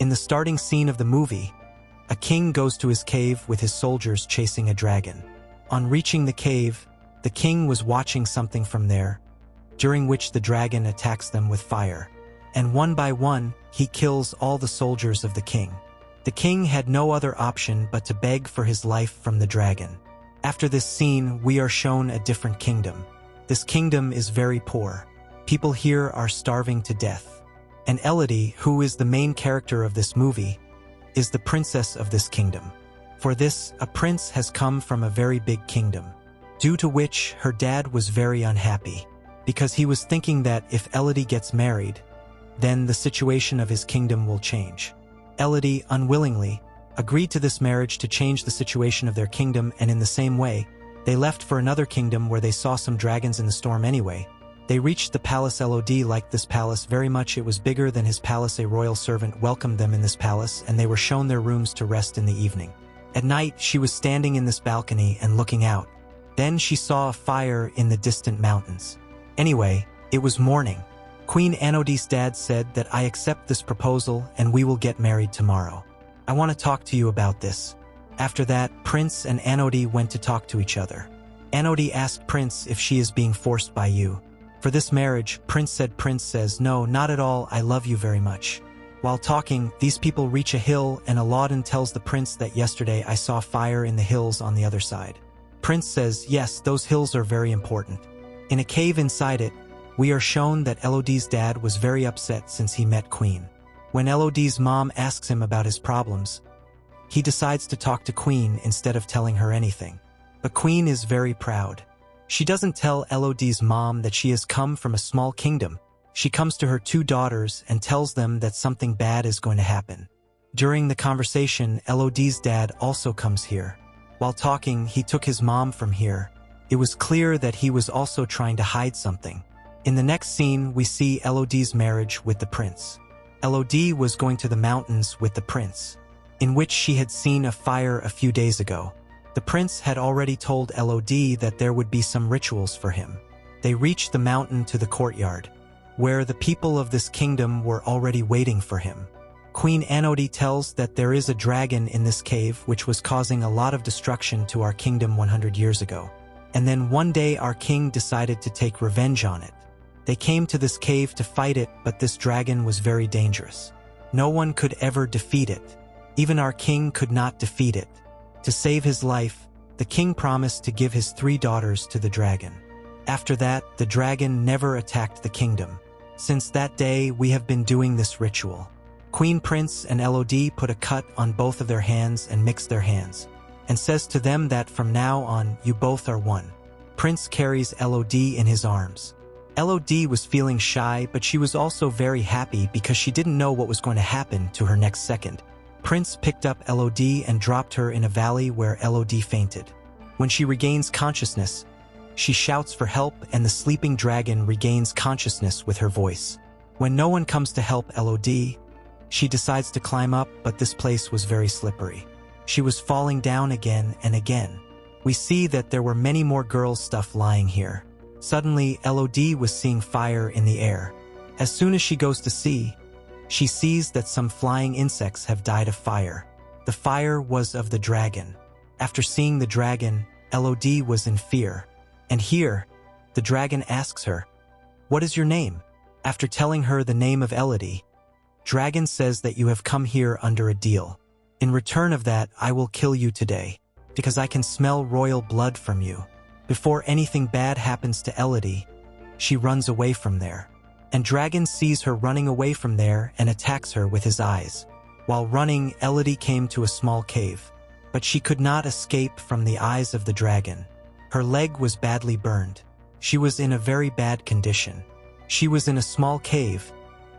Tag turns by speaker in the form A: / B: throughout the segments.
A: In the starting scene of the movie, a king goes to his cave with his soldiers chasing a dragon. On reaching the cave, the king was watching something from there, during which the dragon attacks them with fire. And one by one, he kills all the soldiers of the king. The king had no other option but to beg for his life from the dragon. After this scene, we are shown a different kingdom. This kingdom is very poor. People here are starving to death. And Elodie, who is the main character of this movie, is the princess of this kingdom. For this, a prince has come from a very big kingdom, due to which her dad was very unhappy, because he was thinking that if Elodie gets married, then the situation of his kingdom will change. Elodie, unwillingly, agreed to this marriage to change the situation of their kingdom, and in the same way, they left for another kingdom where they saw some dragons in the storm anyway. They reached the palace. Elodie liked this palace very much. It was bigger than his palace. A royal servant welcomed them in this palace, and they were shown their rooms to rest in the evening. At night, she was standing in this balcony and looking out. Then she saw a fire in the distant mountains. Anyway, it was morning. Queen Elodie's dad said that I accept this proposal and we will get married tomorrow. I want to talk to you about this. After that, Prince and Elodie went to talk to each other. Elodie asked Prince if she is being forced by you for this marriage. Prince says, no, not at all, I love you very much. While talking, these people reach a hill and Elodie tells the prince that yesterday I saw fire in the hills on the other side. Prince says, yes, those hills are very important. In a cave inside it, we are shown that Elodie's dad was very upset since he met Queen. When Elodie's mom asks him about his problems, he decides to talk to Queen instead of telling her anything. But Queen is very proud. She doesn't tell Elodie's mom that she has come from a small kingdom. She comes to her two daughters and tells them that something bad is going to happen. During the conversation, Elodie's dad also comes here. While talking, he took his mom from here. It was clear that he was also trying to hide something. In the next scene, we see Elodie's marriage with the prince. Elodie was going to the mountains with the prince, in which she had seen a fire a few days ago. The prince had already told Elodie that there would be some rituals for him. They reached the mountain to the courtyard, where the people of this kingdom were already waiting for him. Queen Elodie tells that there is a dragon in this cave which was causing a lot of destruction to our kingdom 100 years ago. And then one day our king decided to take revenge on it. They came to this cave to fight it, but this dragon was very dangerous. No one could ever defeat it. Even our king could not defeat it. To save his life, the king promised to give his 3 daughters to the dragon. After that, the dragon never attacked the kingdom. Since that day, we have been doing this ritual. Queen Prince and Elodie put a cut on both of their hands and mix their hands, and says to them that from now on, you both are one. Prince carries Elodie in his arms. Elodie was feeling shy, but she was also very happy because she didn't know what was going to happen to her next second. Prince picked up Elodie and dropped her in a valley where Elodie fainted. When she regains consciousness, she shouts for help, and the sleeping dragon regains consciousness with her voice. When no one comes to help Elodie, she decides to climb up, but this place was very slippery. She was falling down again and again. We see that there were many more girls' stuff lying here. Suddenly, Elodie was seeing fire in the air. As soon as she goes to see, she sees that some flying insects have died of fire. The fire was of the dragon. After seeing the dragon, Elodie was in fear. And here, the dragon asks her, "What is your name?" After telling her the name of Elodie, dragon says that you have come here under a deal. In return of that, I will kill you today, because I can smell royal blood from you. Before anything bad happens to Elodie, she runs away from there. And dragon sees her running away from there and attacks her with his eyes. While running, Elodie came to a small cave, but she could not escape from the eyes of the dragon. Her leg was badly burned. She was in a very bad condition. She was in a small cave,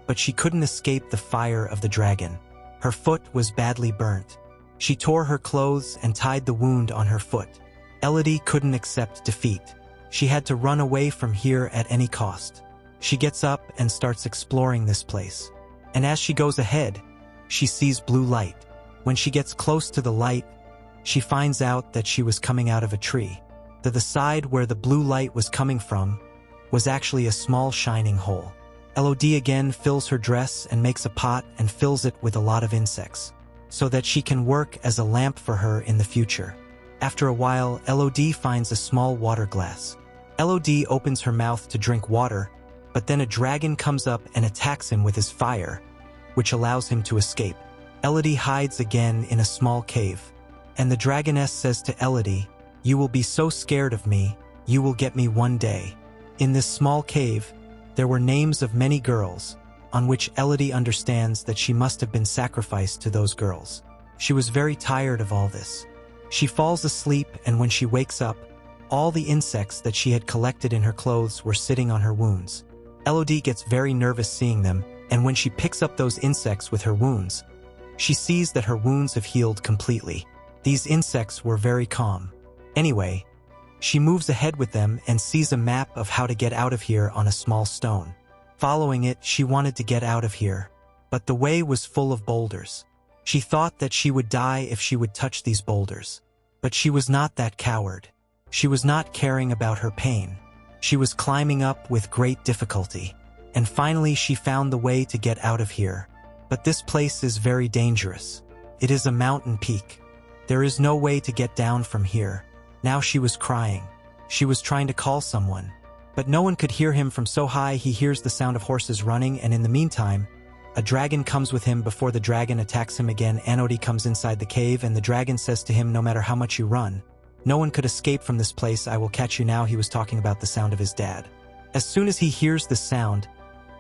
A: but she couldn't escape the fire of the dragon. Her foot was badly burnt. She tore her clothes and tied the wound on her foot. Elodie couldn't accept defeat. She had to run away from here at any cost. She gets up and starts exploring this place. And as she goes ahead, she sees blue light. When she gets close to the light, she finds out that she was coming out of a tree. To the side where the blue light was coming from was actually a small shining hole. Elodie again fills her dress and makes a pot and fills it with a lot of insects, so that she can work as a lamp for her in the future. After a while, Elodie finds a small water glass. Elodie opens her mouth to drink water, but then a dragon comes up and attacks him with his fire, which allows him to escape. Elodie hides again in a small cave, and the dragoness says to Elodie, "You will be so scared of me, you will get me one day." In this small cave, there were names of many girls, on which Elodie understands that she must have been sacrificed to those girls. She was very tired of all this. She falls asleep, and when she wakes up, all the insects that she had collected in her clothes were sitting on her wounds. Elodie gets very nervous seeing them, and when she picks up those insects with her wounds, she sees that her wounds have healed completely. These insects were very calm. Anyway, she moves ahead with them and sees a map of how to get out of here on a small stone. Following it, she wanted to get out of here, but the way was full of boulders. She thought that she would die if she would touch these boulders, but she was not that coward. She was not caring about her pain. She was climbing up with great difficulty, and finally she found the way to get out of here. But this place is very dangerous. It is a mountain peak. There is no way to get down from here. Now she was crying. She was trying to call someone, but no one could hear him from so high. He hears the sound of horses running, and in the meantime, a dragon comes with him. Before the dragon attacks him again, Elodie comes inside the cave, and the dragon says to him, "No matter how much you run, no one could escape from this place. I will catch you now." He was talking about the sound of his dad. As soon as he hears the sound,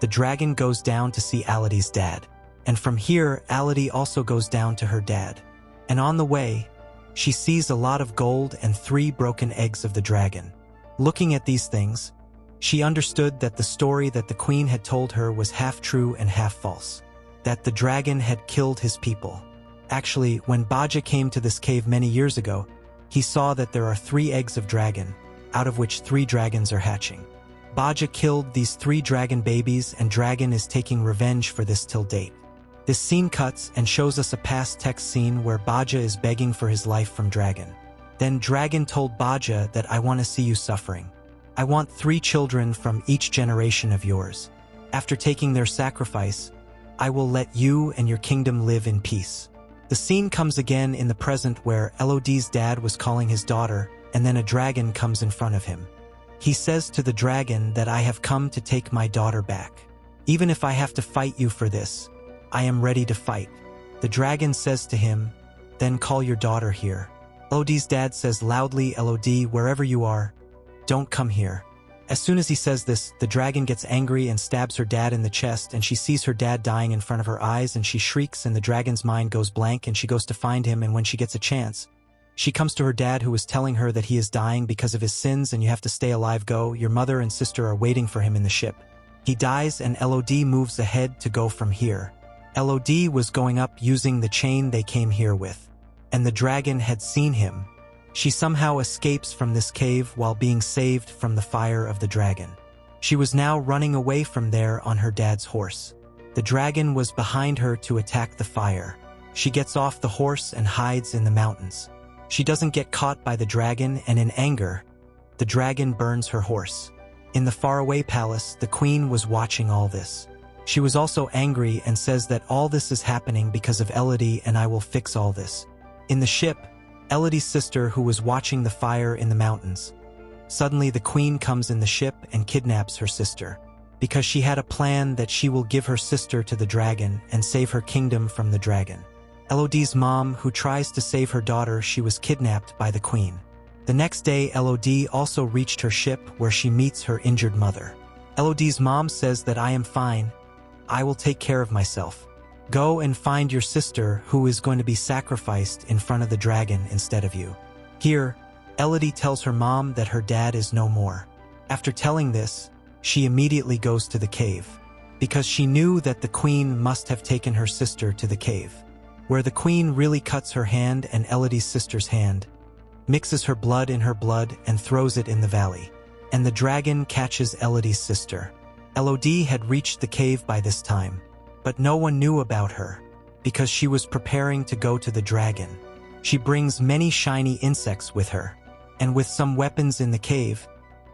A: the dragon goes down to see Elodie's dad. And from here, Elodie also goes down to her dad. And on the way, she sees a lot of gold and 3 broken eggs of the dragon. Looking at these things, she understood that the story that the queen had told her was half true and half false, that the dragon had killed his people. Actually, when Baja came to this cave many years ago, he saw that there are 3 eggs of dragon, out of which 3 dragons are hatching. Baja killed these 3 dragon babies, and dragon is taking revenge for this till date. This scene cuts and shows us a past text scene where Baja is begging for his life from dragon. Then dragon told Baja that, "I want to see you suffering. I want 3 children from each generation of yours. After taking their sacrifice, I will let you and your kingdom live in peace." The scene comes again in the present where Elodie's dad was calling his daughter, and then a dragon comes in front of him. He says to the dragon that, "I have come to take my daughter back. Even if I have to fight you for this, I am ready to fight." The dragon says to him, "Then call your daughter here." Elodie's dad says loudly, "Elodie, wherever you are, don't come here." As soon as he says this, the dragon gets angry and stabs her dad in the chest, and she sees her dad dying in front of her eyes, and she shrieks, and the dragon's mind goes blank, and she goes to find him, and when she gets a chance, she comes to her dad, who is telling her that he is dying because of his sins and you have to stay alive. Go, your mother and sister are waiting for him in the ship. He dies, and Elodie moves ahead to go from here. Elodie was going up using the chain they came here with, and the dragon had seen him. She somehow escapes from this cave while being saved from the fire of the dragon. She was now running away from there on her dad's horse. The dragon was behind her to attack the fire. She gets off the horse and hides in the mountains. She doesn't get caught by the dragon, and in anger, the dragon burns her horse. In the faraway palace, the queen was watching all this. She was also angry and says that all this is happening because of Elodie, and I will fix all this. In the ship, Elodie's sister, who was watching the fire in the mountains. Suddenly the queen comes in the ship and kidnaps her sister, because she had a plan that she will give her sister to the dragon and save her kingdom from the dragon. Elodie's mom, who tries to save her daughter, she was kidnapped by the queen. The next day, Elodie also reached her ship where she meets her injured mother. Elodie's mom says that, "I am fine. I will take care of myself. Go and find your sister, who is going to be sacrificed in front of the dragon instead of you." Here, Elodie tells her mom that her dad is no more. After telling this, she immediately goes to the cave, because she knew that the queen must have taken her sister to the cave, where the queen really cuts her hand and Elodie's sister's hand, mixes her blood in her blood and throws it in the valley, and the dragon catches Elodie's sister. Elodie had reached the cave by this time, but no one knew about her, because she was preparing to go to the dragon. She brings many shiny insects with her, and with some weapons in the cave,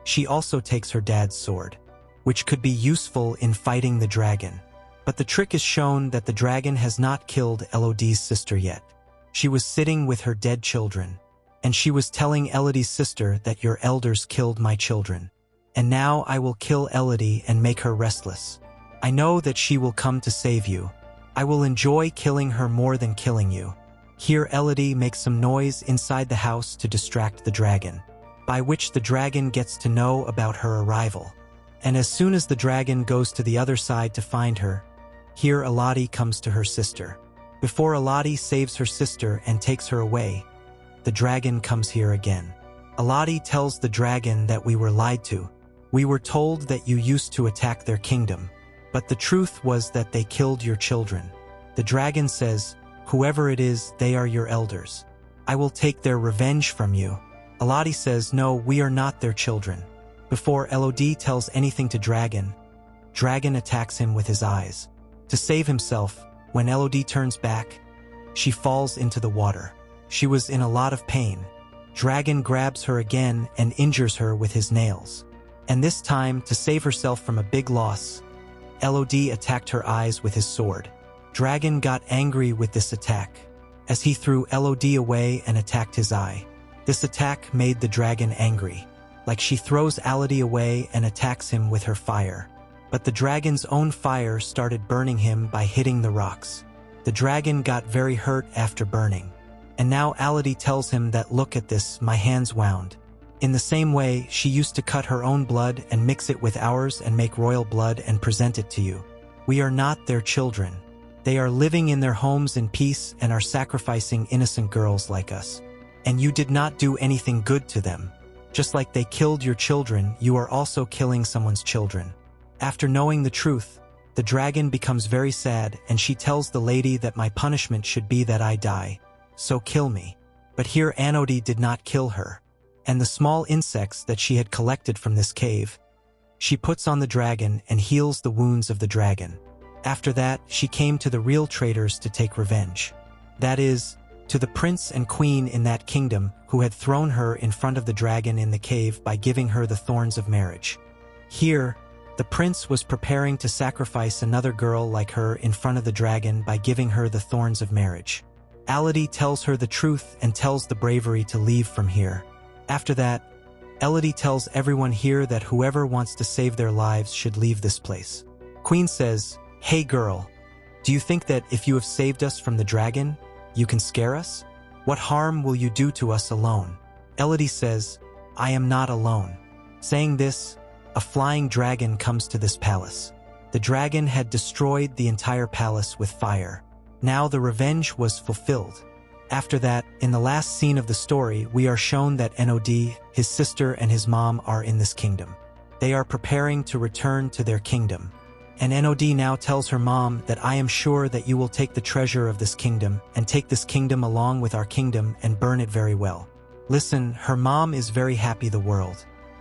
A: she also takes her dad's sword. which could be useful in fighting the dragon. But the trick is shown that the dragon has not killed Elodie's sister yet. She was sitting with her dead children, and she was telling Elodie's sister that your elders killed my children. And now I will kill Elodie and make her restless. I know that she will come to save you. I will enjoy killing her more than killing you. Here Elodie makes some noise inside the house to distract the dragon, by which the dragon gets to know about her arrival. And as soon as the dragon goes to the other side to find her, here Elodie comes to her sister. Before Elodie saves her sister and takes her away, the dragon comes here again. Elodie tells the dragon that we were lied to. We were told that you used to attack their kingdom, but the truth was that they killed your children. The dragon says, whoever it is, they are your elders. I will take their revenge from you. Elodie says, no, we are not their children. Before Elodie tells anything to Dragon attacks him with his eyes. To save himself, when Elodie turns back, she falls into the water. She was in a lot of pain. Dragon grabs her again and injures her with his nails. And this time, to save herself from a big loss, Elodie attacked her eyes with his sword. Dragon got angry with this attack, as he threw Elodie away and attacked his eye. This attack made the dragon angry, like she throws Elodie away and attacks him with her fire. But the dragon's own fire started burning him by hitting the rocks. The dragon got very hurt after burning. And now Elodie tells him that look at this, my hands wound. In the same way, she used to cut her own blood and mix it with ours and make royal blood and present it to you. We are not their children. They are living in their homes in peace and are sacrificing innocent girls like us. And you did not do anything good to them. Just like they killed your children, you are also killing someone's children. After knowing the truth, the dragon becomes very sad and she tells the lady that my punishment should be that I die. So kill me. But here Elodie did not kill her. And the small insects that she had collected from this cave, she puts on the dragon and heals the wounds of the dragon. After that, she came to the real traitors to take revenge. That is, to the prince and queen in that kingdom who had thrown her in front of the dragon in the cave by giving her the thorns of marriage. Here, the prince was preparing to sacrifice another girl like her in front of the dragon by giving her the thorns of marriage. Elodie tells her the truth and tells the bravery to leave from here. After that, Elodie tells everyone here that whoever wants to save their lives should leave this place. Queen says, hey girl, do you think that if you have saved us from the dragon, you can scare us? What harm will you do to us alone? Elodie says, I am not alone. Saying this, a flying dragon comes to this palace. The dragon had destroyed the entire palace with fire. Now the revenge was fulfilled. After that, in the last scene of the story, we are shown that Elodie, his sister, and his mom are in this kingdom. They are preparing to return to their kingdom. And Elodie now tells her mom that I am sure that you will take the treasure of this kingdom and take this kingdom along with our kingdom and burn it very well. Listen, her mom is very happy the world.